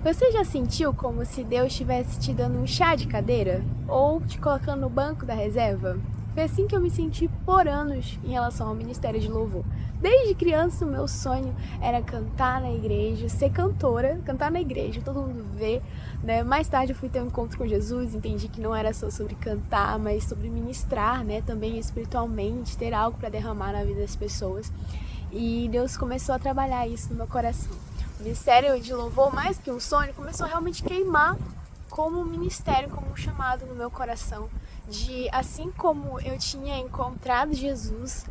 Você já sentiu como se Deus estivesse te dando um chá de cadeira? Ou te colocando no banco da reserva? Foi assim que eu me senti por anos em relação ao ministério de louvor. Desde criança, o meu sonho era cantar na igreja, ser cantora, cantar na igreja, todo mundo vê, né? Mais tarde eu fui ter um encontro com Jesus, entendi que não era só sobre cantar, mas sobre ministrar, né? Também espiritualmente, ter algo para derramar na vida das pessoas. E Deus começou a trabalhar isso no meu coração. O ministério de louvor, mais que um sonho, começou a realmente queimar como um ministério, como um chamado no meu coração. De assim como eu tinha encontrado Jesus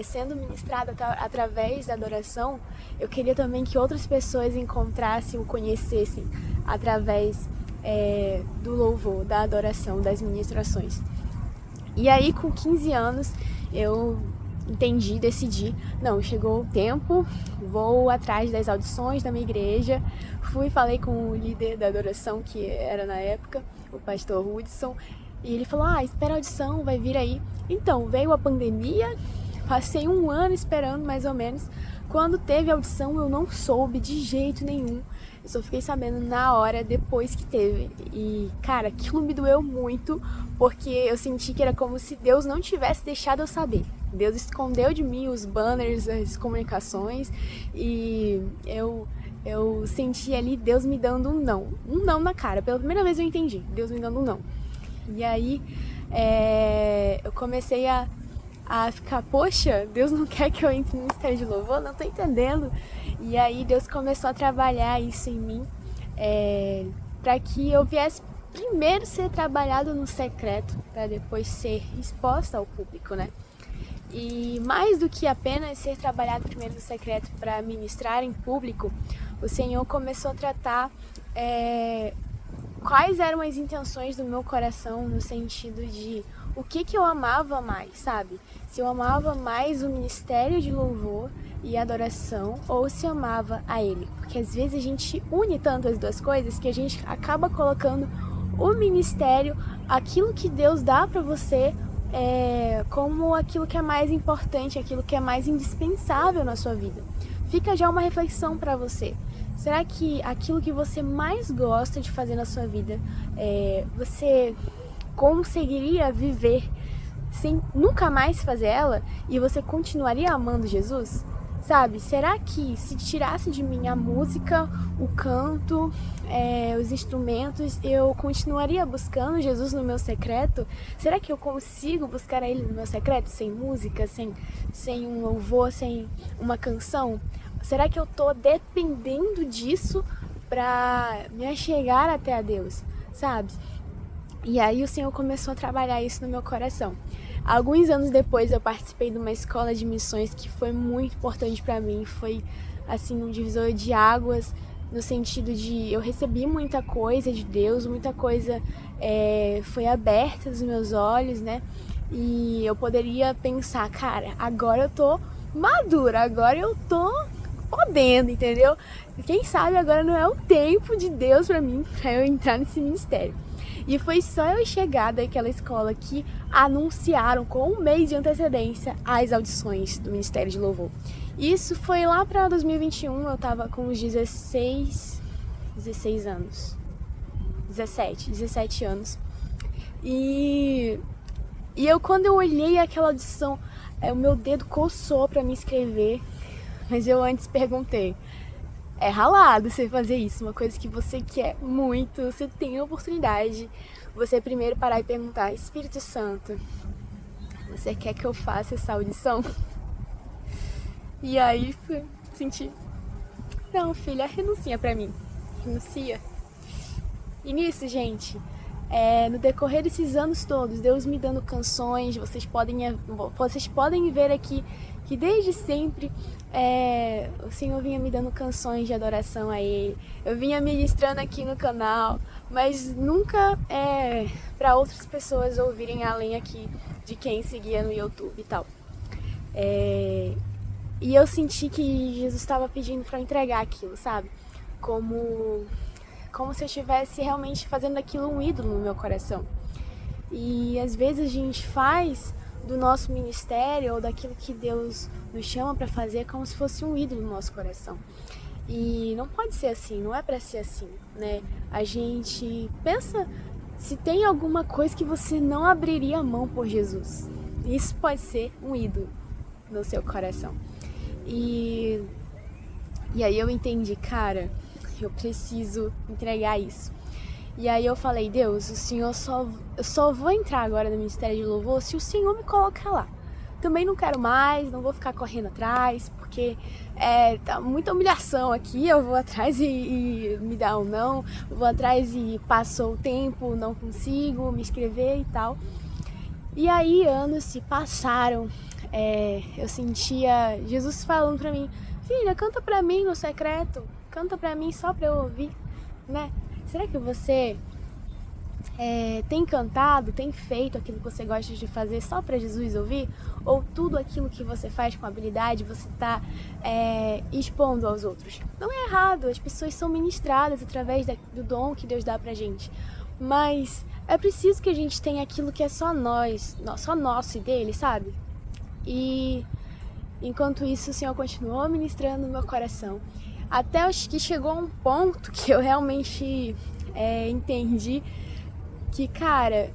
sendo ministrada através da adoração, eu queria também que outras pessoas encontrassem, o conhecessem através do louvor, da adoração, das ministrações. E aí, com 15 anos, eu entendi, decidi, não, chegou o tempo, vou atrás das audições da minha igreja. Falei com o líder da adoração, que era na época, o pastor Hudson, e ele falou, espera a audição, vai vir aí. Então, veio a pandemia, passei um ano esperando, mais ou menos. Quando teve a audição, eu não soube de jeito nenhum. Eu só fiquei sabendo na hora, depois que teve. E, cara, aquilo me doeu muito, porque eu senti que era como se Deus não tivesse deixado eu saber. Deus escondeu de mim os banners, as comunicações, e eu senti ali Deus me dando um não na cara. Pela primeira vez eu entendi, Deus me dando um não. E aí eu comecei a ficar, poxa, Deus não quer que eu entre no ministério de louvor? Não tô entendendo. E aí Deus começou a trabalhar isso em mim, para que eu viesse primeiro ser trabalhado no secreto, para depois ser exposta ao público, né? E mais do que apenas ser trabalhado primeiro no secreto para ministrar em público, o Senhor começou a tratar quais eram as intenções do meu coração, no sentido de o que eu amava mais, sabe? Se eu amava mais o ministério de louvor e adoração, ou se eu amava a Ele. Porque às vezes a gente une tanto as duas coisas que a gente acaba colocando o ministério, aquilo que Deus dá para você, como aquilo que é mais importante, aquilo que é mais indispensável na sua vida. Fica já uma reflexão para você. Será que aquilo que você mais gosta de fazer na sua vida, você conseguiria viver sem nunca mais fazer ela e você continuaria amando Jesus? Sabe, será que se tirasse de mim a música, o canto, os instrumentos, eu continuaria buscando Jesus no meu secreto? Será que eu consigo buscar Ele no meu secreto sem música, sem um louvor, sem uma canção? Será que eu tô dependendo disso para me achegar até a Deus, sabe? E aí o Senhor começou a trabalhar isso no meu coração. Alguns anos depois eu participei de uma escola de missões que foi muito importante para mim. Foi assim um divisor de águas, no sentido de eu recebi muita coisa de Deus, muita coisa foi aberta nos meus olhos, né? E eu poderia pensar, cara, agora eu tô madura, agora eu tô podendo, entendeu? Quem sabe agora não é o tempo de Deus para mim, para eu entrar nesse ministério. E foi só eu chegar daquela escola que anunciaram com um mês de antecedência as audições do Ministério de Louvor. Isso foi lá para 2021, eu tava com uns 16 anos. 17 anos. E quando eu olhei aquela audição, o meu dedo coçou para me inscrever, mas eu antes perguntei, é ralado você fazer isso, uma coisa que você quer muito, você tem a oportunidade, você primeiro parar e perguntar, Espírito Santo, você quer que eu faça essa audição? E aí senti, não filha, renuncia pra mim, renuncia. E nisso, gente, no decorrer desses anos todos, Deus me dando canções, vocês podem ver aqui que desde sempre o Senhor vinha me dando canções de adoração a Ele. Eu vinha ministrando aqui no canal, mas nunca para outras pessoas ouvirem além aqui de quem seguia no YouTube e tal. E eu senti que Jesus estava pedindo para entregar aquilo, sabe? Como se eu estivesse realmente fazendo aquilo um ídolo no meu coração. E às vezes a gente faz do nosso ministério ou daquilo que Deus nos chama para fazer como se fosse um ídolo no nosso coração. E não pode ser assim, não é pra ser assim, né? A gente pensa se tem alguma coisa que você não abriria a mão por Jesus. Isso pode ser um ídolo no seu coração. E aí eu entendi, cara, eu preciso entregar isso. E aí eu falei, Deus, eu só vou entrar agora no Ministério de Louvor se o Senhor me colocar lá. Também não quero mais, não vou ficar correndo atrás, porque tá muita humilhação aqui, eu vou atrás e me dá um não, eu vou atrás e passou o tempo, não consigo me inscrever e tal. E aí anos se passaram, eu sentia Jesus falando pra mim, filha, canta pra mim no secreto, canta pra mim só pra eu ouvir, né? Será que você tem cantado, tem feito aquilo que você gosta de fazer só para Jesus ouvir? Ou tudo aquilo que você faz com habilidade você está expondo aos outros? Não é errado, as pessoas são ministradas através do dom que Deus dá pra gente. Mas é preciso que a gente tenha aquilo que é só nosso e dele, sabe? E enquanto isso o Senhor continuou ministrando no meu coração. Até acho que chegou um ponto que eu realmente entendi que, cara,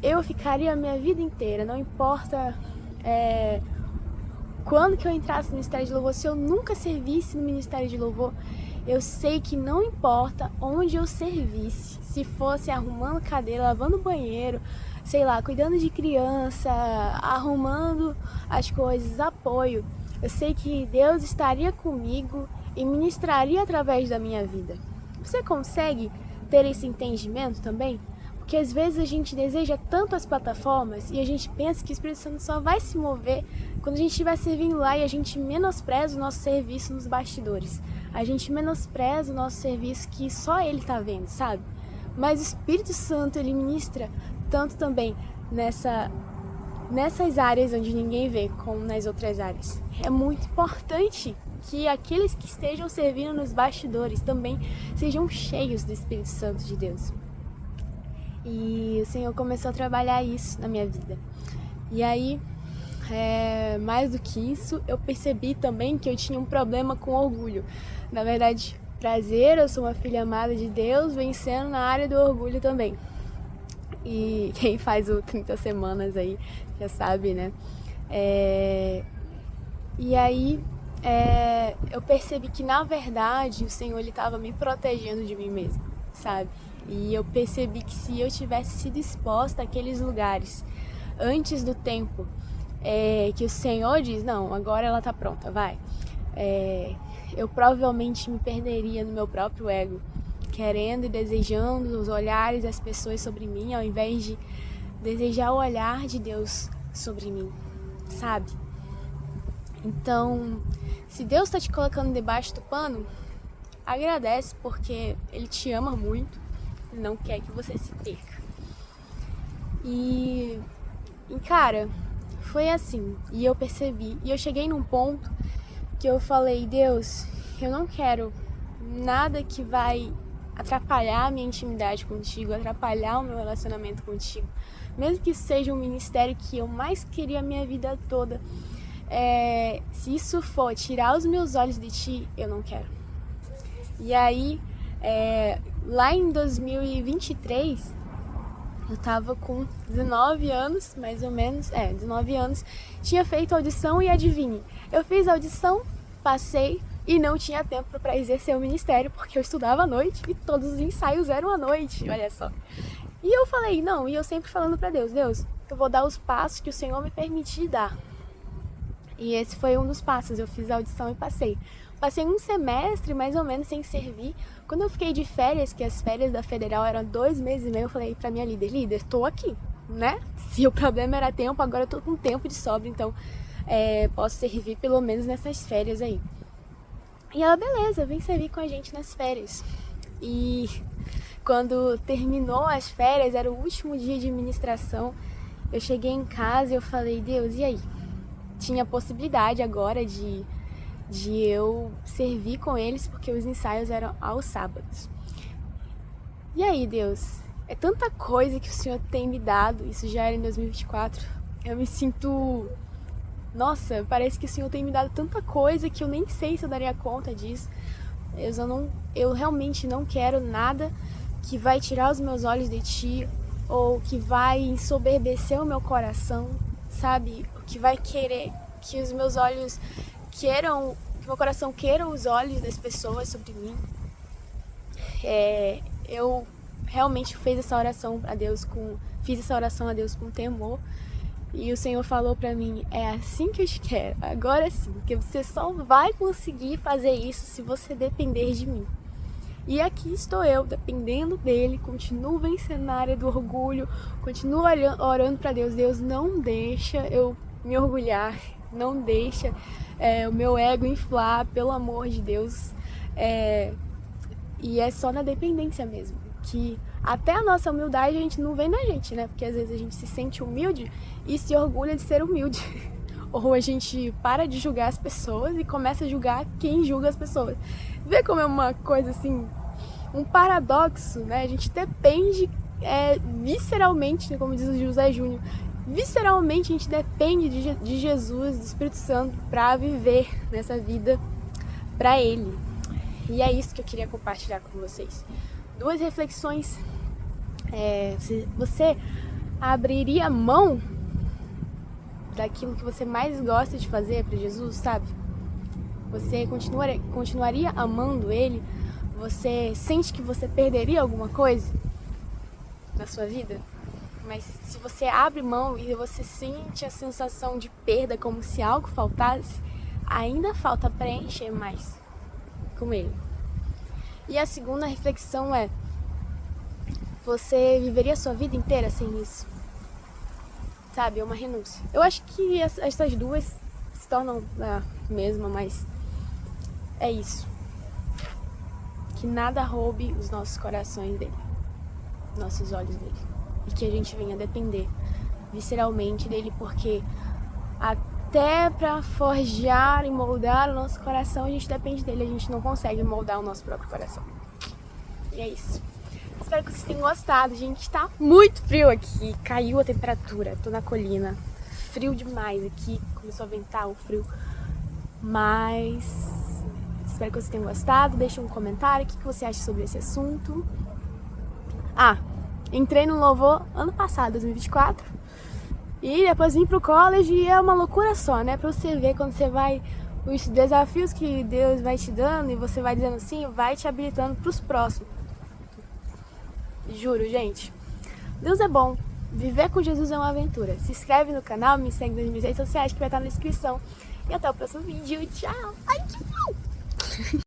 eu ficaria a minha vida inteira, não importa quando que eu entrasse no Ministério de Louvor, se eu nunca servisse no Ministério de Louvor, eu sei que não importa onde eu servisse, se fosse arrumando cadeira, lavando banheiro, sei lá, cuidando de criança, arrumando as coisas, apoio, eu sei que Deus estaria comigo e ministraria através da minha vida. Você consegue ter esse entendimento também? Porque às vezes a gente deseja tanto as plataformas e a gente pensa que o Espírito Santo só vai se mover quando a gente estiver servindo lá e a gente menospreza o nosso serviço nos bastidores. A gente menospreza o nosso serviço que só Ele tá vendo, sabe? Mas o Espírito Santo, Ele ministra tanto também nessas áreas onde ninguém vê, como nas outras áreas. É muito importante que aqueles que estejam servindo nos bastidores também sejam cheios do Espírito Santo de Deus. E o Senhor começou a trabalhar isso na minha vida. E aí, mais do que isso, eu percebi também que eu tinha um problema com orgulho. Na verdade, prazer, eu sou uma filha amada de Deus, vencendo na área do orgulho também. E quem faz o 30 semanas aí já sabe, né? E aí eu percebi que na verdade o Senhor estava me protegendo de mim mesmo, sabe? E eu percebi que se eu tivesse sido exposta àqueles lugares antes do tempo que o Senhor diz, não, agora ela tá pronta, vai. Eu provavelmente me perderia no meu próprio ego, querendo e desejando os olhares das pessoas sobre mim, ao invés de desejar o olhar de Deus sobre mim, sabe? Então, se Deus está te colocando debaixo do pano, agradece, porque Ele te ama muito e não quer que você se perca. E cara, foi assim, e eu percebi, e eu cheguei num ponto que eu falei, Deus, eu não quero nada que vai atrapalhar a minha intimidade contigo, atrapalhar o meu relacionamento contigo, mesmo que seja um ministério que eu mais queria a minha vida toda. Se isso for tirar os meus olhos de ti, eu não quero. E aí, lá em 2023, eu tava com 19 anos, mais ou menos, 19 anos, tinha feito audição e adivinhe, eu fiz audição, passei e não tinha tempo para exercer o ministério, porque eu estudava à noite e todos os ensaios eram à noite, olha só. E eu falei, não, e eu sempre falando para Deus, eu vou dar os passos que o Senhor me permitir dar. E esse foi um dos passos, eu fiz a audição e passei. Passei um semestre, mais ou menos, sem servir. Quando eu fiquei de férias, que as férias da Federal eram 2 meses e meio, eu falei pra minha líder, tô aqui, né? Se o problema era tempo, agora eu tô com tempo de sobra, então posso servir pelo menos nessas férias aí. E ela, beleza, vem servir com a gente nas férias. E quando terminou as férias, era o último dia de ministração, eu cheguei em casa e eu falei, Deus, e aí? Tinha possibilidade agora de eu servir com eles, porque os ensaios eram aos sábados. E aí, Deus, é tanta coisa que o Senhor tem me dado, isso já era em 2024, eu me sinto Nossa, parece que o Senhor tem me dado tanta coisa que eu nem sei se eu daria conta disso. Eu realmente não quero nada que vai tirar os meus olhos de Ti, ou que vai ensoberbecer o meu coração, sabe? Que vai querer que os meus olhos queiram, que meu coração queira os olhos das pessoas sobre mim. Eu realmente fiz essa oração a Deus com temor. E o Senhor falou pra mim, é assim que eu te quero, agora sim, porque você só vai conseguir fazer isso se você depender de mim. E aqui estou eu, dependendo dele, continuo vencendo na área do orgulho, continuo orando pra Deus. Deus, não deixa eu me orgulhar, não deixa o meu ego inflar, pelo amor de Deus. E é só na dependência mesmo, que até a nossa humildade a gente não vê na gente, né? Porque às vezes a gente se sente humilde e se orgulha de ser humilde. Ou a gente para de julgar as pessoas e começa a julgar quem julga as pessoas. Vê como é uma coisa assim, um paradoxo, né? A gente depende visceralmente, como diz o José Júnior, visceralmente a gente depende de Jesus, do Espírito Santo, para viver nessa vida para Ele. E é isso que eu queria compartilhar com vocês. 2 reflexões. Você abriria mão daquilo que você mais gosta de fazer para Jesus, sabe? Você continuaria amando Ele? Você sente que você perderia alguma coisa na sua vida? Mas se você abre mão e você sente a sensação de perda como se algo faltasse, ainda falta preencher mais com Ele. E a segunda reflexão é: você viveria a sua vida inteira sem isso? Sabe, é uma renúncia. Eu acho que essas duas se tornam a mesma, mas é isso. Que nada roube os nossos corações dele, nossos olhos dele. E que a gente venha depender visceralmente dele, porque até pra forjar e moldar o nosso coração, a gente depende dele. A gente não consegue moldar o nosso próprio coração. E é isso. Espero que vocês tenham gostado, gente. Tá muito frio aqui, caiu a temperatura. Tô na colina, frio demais aqui. Começou a ventar o frio. Mas espero que vocês tenham gostado. Deixa um comentário, o que você acha sobre esse assunto. Entrei no louvor ano passado, 2024. E depois vim pro college e é uma loucura só, né? Pra você ver quando você vai, os desafios que Deus vai te dando e você vai dizendo sim, vai te habilitando pros próximos. Juro, gente. Deus é bom. Viver com Jesus é uma aventura. Se inscreve no canal, me segue nas minhas redes sociais que vai estar na descrição. E até o próximo vídeo. Tchau! Ai, que bom!